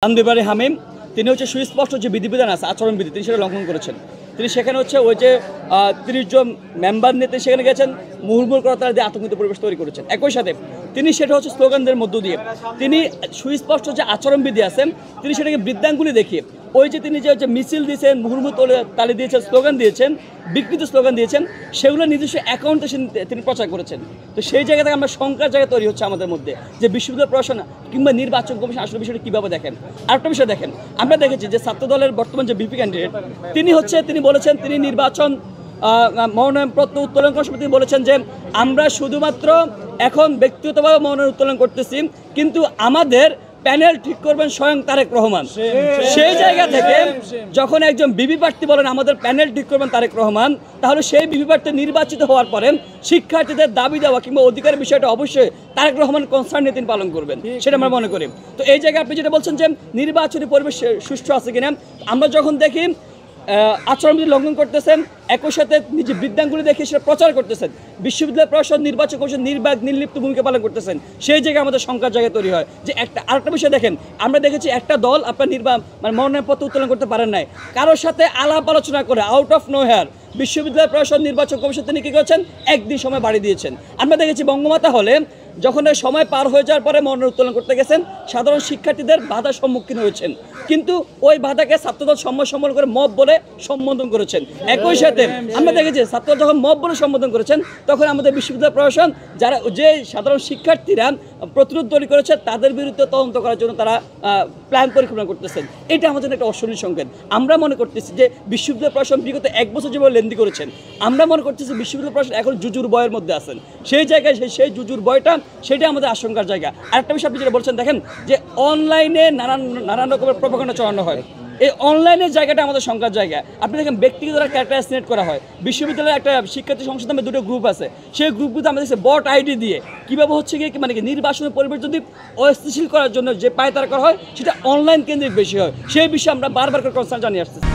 আন্দোলনে হামিম তিনি হচ্ছে সুস্পষ্ট যে বিধিবিধান আছে আচরণবিধি তিনি সেটা লঙ্ঘন করেছেন। তিনি সেখানে হচ্ছে ওই যে ৩০ জন মেম্বার নিয়ে তিনি সেখানে গেছেন, মুহুর্মুর করে তারা দিয়ে আতঙ্কিত পরিবেশ তৈরি করেছেন। একই সাথে তিনি সেটা হচ্ছে স্লোগানদের মধ্য দিয়ে তিনি সুস্পষ্ট যে আচরণবিধি আছেন তিনি সেটাকে বৃদ্ধাঙ্গুলি দেখিয়ে ওই যে তিনি যে মিছিল দিয়েছেন, মুহুর্মুর তালি দিয়েছেন, স্লোগান দিয়েছেন, বিকৃত স্লোগান দিয়েছেন, সেগুলো নিজস্ব অ্যাকাউন্টে তিনি প্রচার করেছেন। তো সেই জায়গা থেকে আমরা শঙ্কার জায়গা তৈরি হচ্ছে আমাদের মধ্যে যে বিশ্ববিদ্যালয় প্রশাসন কিংবা নির্বাচন কমিশন আসলে বিষয়টা কীভাবে দেখেন। আরেকটা বিষয় দেখেন, আমরা দেখেছি যে ছাত্র দলের বর্তমান যে বিপি ক্যান্ডিডেট তিনি বলেছেন তিনি নির্বাচন মনোনয়নপত্র উত্তোলন করার সময় তিনি বলেছেন যে আমরা শুধুমাত্র এখন ব্যক্তিগতভাবে মনোনয়ন উত্তোলন করতেছি, কিন্তু আমাদের প্যানেল ঠিক করবেন স্বয়ং তারেক রহমান। সেই জায়গা থেকে যখন একজন বিবি প্রার্থী বলেন আমাদের প্যানেল ঠিক করবেন তারেক রহমান, তাহলে সেই বিবি প্রার্থী নির্বাচিত হওয়ার পরে শিক্ষার্থীদের দাবি দেওয়া কিংবা অধিকারের বিষয়টা অবশ্যই তারেক রহমান কনসার্ন নিয়ে তিনি পালন করবেন, সেটা আমরা মনে করি। তো এই জায়গায় আপনি যেটা বলছেন যে নির্বাচনী পরিবেশ সুষ্ঠু আছে কিনা, আমরা যখন দেখি আচরণবিধি লঙ্ঘন করতেছেন, একই সাথে নিজে বৃদ্ধাঙ্গুলি দেখে সেটা প্রচার করতেছেন, বিশ্ববিদ্যালয় প্রশাসন নির্বাচন কমিশন নির্লিপ্ত ভূমিকা পালন করতেছেন, সেই জায়গায় আমাদের শঙ্কার জায়গায় তৈরি হয়। যে আরেকটা বিষয় দেখেন, আমরা দেখেছি একটা দল আপনার মনোনয়নপত্র উত্তোলন করতে পারেন নাই, কারোর সাথে আলাপ আলোচনা করে আউট অফ নো হেয়ার বিশ্ববিদ্যালয় প্রশাসন নির্বাচন কমিশন তিনি কী করেছেন, একদিন সময় বাড়িয়ে দিয়েছেন। আমরা দেখেছি বঙ্গমাতা হলে যখন সময় পার হয়ে যাওয়ার পরে মনোনয়ন উত্তোলন করতে গেছেন, সাধারণ শিক্ষার্থীদের বাধার সম্মুখীন হয়েছেন, কিন্তু ওই বাধাকে ছাত্রদল সম্বোধন করে মব বলে সম্বোধন করেছেন। একই সাথে আমরা দেখেছি ছাত্রদল যখন মব বলে সম্বোধন করেছেন, তখন আমাদের বিশ্ববিদ্যালয় প্রশাসন যে সাধারণ শিক্ষার্থীরা প্রতিরোধ তৈরি করেছে তাদের বিরুদ্ধে তদন্ত করার জন্য তারা প্ল্যান পরিকল্পনা করতেছেন। এটা আমাদের একটা অশনীয় সংকেত। আমরা মনে করতেছি যে বিশ্ববিদ্যালয় প্রশাসন বিগত 1 বছর যেভাবে লেনদি করেছেন, আমরা মনে করতেছি বিশ্ববিদ্যালয় প্রশাসন এখন জুজুর বয়ের মধ্যে আছেন। সেই জায়গায় সেই জুজুর বয়টা সেটা আমাদের আশঙ্কার জায়গা। আরেকটা বিষয় আপনি যেটা বলছেন, দেখেন যে অনলাইনে নানান রকমের প্রোপাগান্ডা চালানো হয়, এই অনলাইনের জায়গাটা আমাদের শঙ্কার জায়গা। আপনি দেখেন ব্যক্তিগত একটা অ্যাসিনেট করা হয়, বিশ্ববিদ্যালয়ের একটা শিক্ষার্থী সংসদ নামে 2টো গ্রুপ আছে, সেই গ্রুপগুলোতে আমরা দেখছি বট আইডি দিয়ে কীভাবে হচ্ছে গিয়ে মানে কি নির্বাচনের পরিবেশ যদি অস্থিতিশীল করার জন্য যে পায়তারা করা হয় সেটা অনলাইন কেন্দ্রিক বেশি হয়। সেই বিষয়ে আমরা বারবার করে কনসার্ন জানিয়ে আসতেছি।